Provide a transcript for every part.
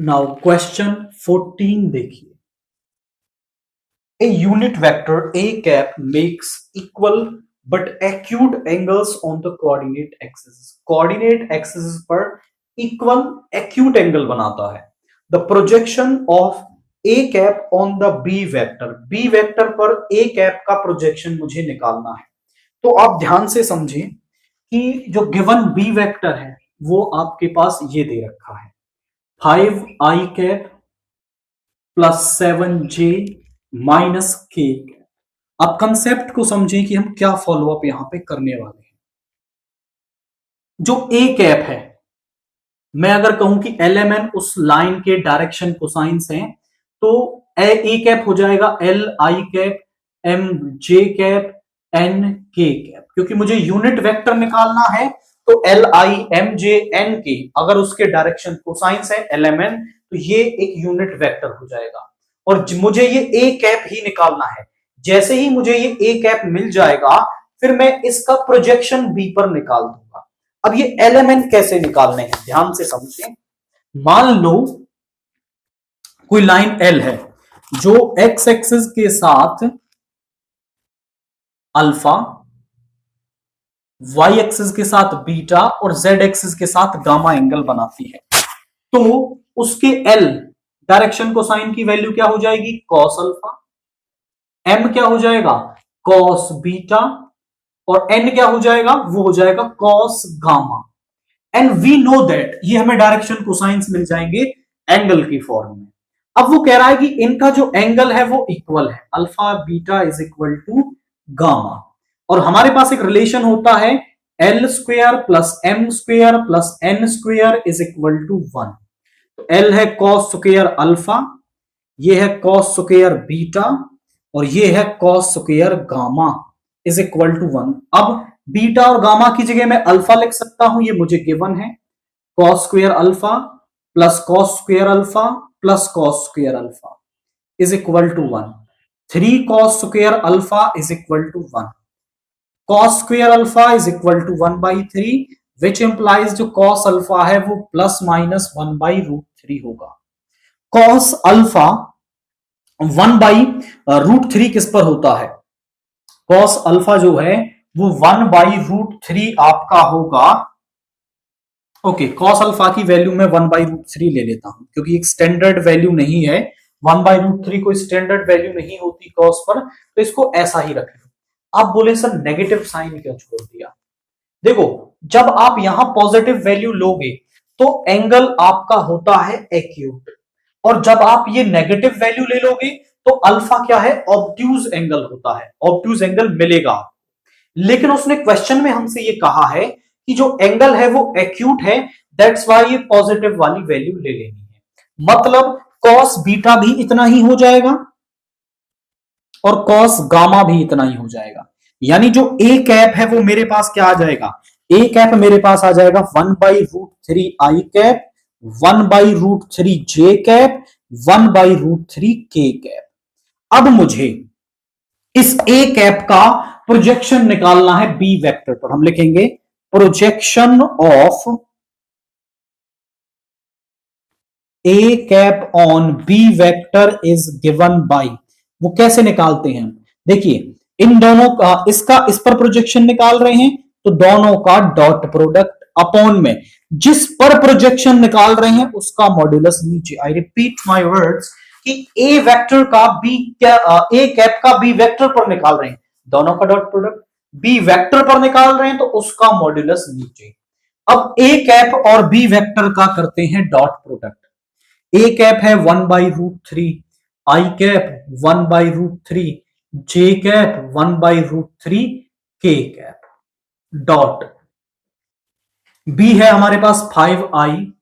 Now question 14 देखिए। A unit vector a cap makes equal but acute angles on the coordinate axis. Coordinate axis पर equal acute angle बनाता है. The projection of a cap on the b vector. b vector पर a cap का projection मुझे निकालना है. तो आप ध्यान से समझें कि जो गिवन b वेक्टर है वो आपके पास ये दे रखा है 5i cap plus 7j minus k। अब कंसेप्ट को समझें कि हम क्या फॉलोअप यहां पे करने वाले हैं। जो a कैप है, मैं अगर कहूं कि LMN उस लाइन के डायरेक्शन कोसाइंस हैं, तो a कैप हो जाएगा l i cap m j cap n k cap. क्योंकि मुझे यूनिट वेक्टर निकालना है तो l i m j n k अगर उसके डायरेक्शन कोसाइंस है LMN, तो ये एक यूनिट वेक्टर हो जाएगा। और मुझे ये a कैप ही निकालना है। जैसे ही मुझे ये a कैप मिल जाएगा, फिर मैं इसका प्रोजेक्शन b पर निकाल दूंगा। अब ये एलिमेंट कैसे निकालने हैं, ध्यान से समझें। मान लो कोई लाइन L है जो x एक्सिस के साथ अल्फा, y एक्सिस के साथ बीटा और z एक्सिस के साथ गामा एंगल बनाती है। तो उसके L डायरेक्शन कोसाइन की वैल्यू क्या हो जाएगी, कॉस अल्फा। M क्या हो जाएगा, कॉस बीटा। और N क्या हो जाएगा, वो हो जाएगा cos gamma. And we know that ये हमें डायरेक्शन कोसाइंस मिल जाएंगे एंगल की फॉर्म में। अब वो कह रहा है कि इनका जो एंगल है वो इक्वल है, alpha beta is equal to gamma. और हमारे पास एक रिलेशन होता है L square plus M square plus N square is equal to 1। तो एल है कॉस स्क्वेयर अल्फा, ये है कॉस स्क्वेयर बीटा और ये है cos square gamma is equal to 1। अब बीटा और गामा की जगह मैं अल्फा लिख सकता हूं, ये मुझे गिवन है। Cos square alpha plus cos square alpha plus cos square alpha is equal to 1। 3 cos square alpha is equal to 1। Cos square alpha is equal to 1/3, which implies जो कॉस अल्फा है वो plus minus 1/√3 होगा। Cos alpha 1/√3 किस पर होता है, cos alpha जो है वो 1/√3 आपका होगा। ओके, कॉस अल्फा की वैल्यू मैं 1/√3 ले लेता हूं क्योंकि एक स्टैंडर्ड वैल्यू नहीं है। 1/√3 कोई स्टैंडर्ड वैल्यू नहीं होती कॉस पर, तो इसको ऐसा ही रख लो। आप बोले सर नेगेटिव साइन क्यों छोड़ दिया। देखो, जब आप यहां पॉजिटिव वैल्यू लोगे तो एंगल आपका होता है एक्यूट, और जब आप ये नेगेटिव वैल्यू ले लोगे तो अल्फा क्या है, ऑब्ट्यूज एंगल होता है, ऑब्ट्यूज एंगल मिलेगा। लेकिन उसने क्वेश्चन में हमसे ये कहा है कि जो एंगल है वो एक्यूट है, दैट्स वाई ये पॉजिटिव वाली वैल्यू ले लेनी है। मतलब कॉस बीटा भी इतना ही हो जाएगा और कॉस गामा भी इतना ही हो जाएगा। यानी जो ए कैप है वो मेरे पास क्या आ जाएगा, ए कैप मेरे पास आ जाएगा 1/√3 आई कैप, 1/√3 जे कैप, 1/√3 के कैप। अब मुझे इस ए कैप का प्रोजेक्शन निकालना है बी वेक्टर पर। हम लिखेंगे projection of A cap on B vector is given by, वो कैसे निकालते हैं, देखिए इन दोनों का, इसका इस पर प्रोजेक्शन निकाल रहे हैं तो दोनों का डॉट प्रोडक्ट अपॉन में जिस पर प्रोजेक्शन निकाल रहे हैं उसका मॉड्यूलस नीचे। आई रिपीट माय वर्ड्स कि ए वेक्टर का बी ए कैप का बी वेक्टर पर निकाल रहे हैं, दोनों का डॉट प्रोडक्ट बी वेक्टर पर निकाल रहे हैं तो उसका मॉड्यूलस नीचे। अब ए कैप और बी वेक्टर का करते हैं डॉट प्रोडक्ट। ए कैप है 1/√3, आई कैप 1/√3, जे कैप 1/√3, के कैप डॉट। बी है हमारे पास 5i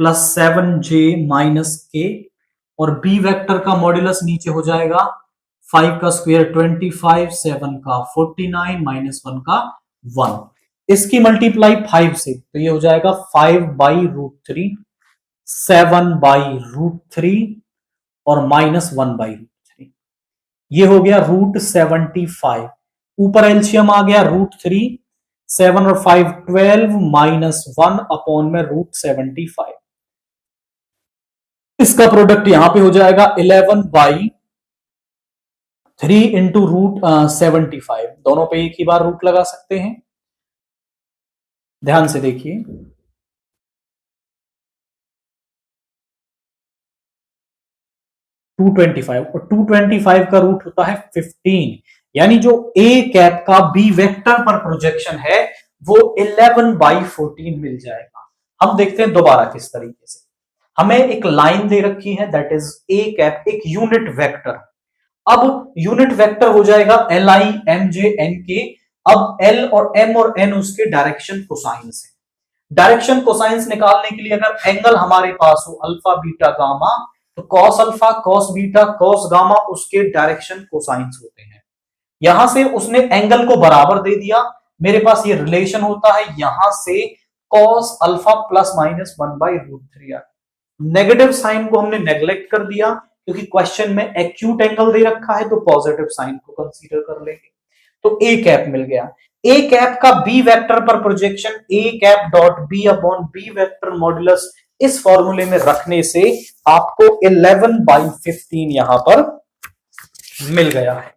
प्लस 7j माइनस के, और बी वेक्टर का मॉड्यूलस नीचे हो जाएगा 5 का स्क्वायर 25, 7 का 49 माइनस 1 का 1। इसकी मल्टीप्लाई 5 से तो ये हो जाएगा 5/√3, 7/√3 और माइनस 1/√3। ये हो गया √75। ऊपर एलसीएम आ गया √3, 7 और 5 12 माइनस 1 अपॉन में √75। इसका प्रोडक्ट यहां पे हो जाएगा 11/3 × √75। दोनों पे एक ही बार रूट लगा सकते हैं। ध्यान से देखिए, 225 और 225 का रूट होता है 15, यानी जो ए कैप का बी वेक्टर पर प्रोजेक्शन है वो 11/14 मिल जाएगा। हम देखते हैं दोबारा किस तरीके से। हमें एक लाइन दे रखी है, दैट इज ए कैप, एक यूनिट वेक्टर। अब यूनिट वेक्टर हो जाएगा L I M J N K. अब एल और एम और एन उसके डायरेक्शन कोसाइंस है। डायरेक्शन कोसाइंस निकालने के लिए अगर एंगल हमारे पास हो अल्फा बीटा गामा, तो cos alpha cos beta cos gamma उसके डायरेक्शन कोसाइंस होते हैं। यहां से उसने एंगल को बराबर दे दिया, मेरे पास ये रिलेशन होता है, यहां से कॉस अल्फा +(1/√3) नेगेटिव साइन को हमने नेग्लेक्ट कर दिया क्योंकि क्वेश्चन में एक्यूट एंगल दे रखा है, तो पॉजिटिव साइन को कंसीडर कर लेंगे। तो ए कैप मिल गया। ए कैप का बी वेक्टर पर projection A cap dot B upon B vector modulus इस फॉर्मूले में रखने से आपको 11/15 यहां पर मिल गया है।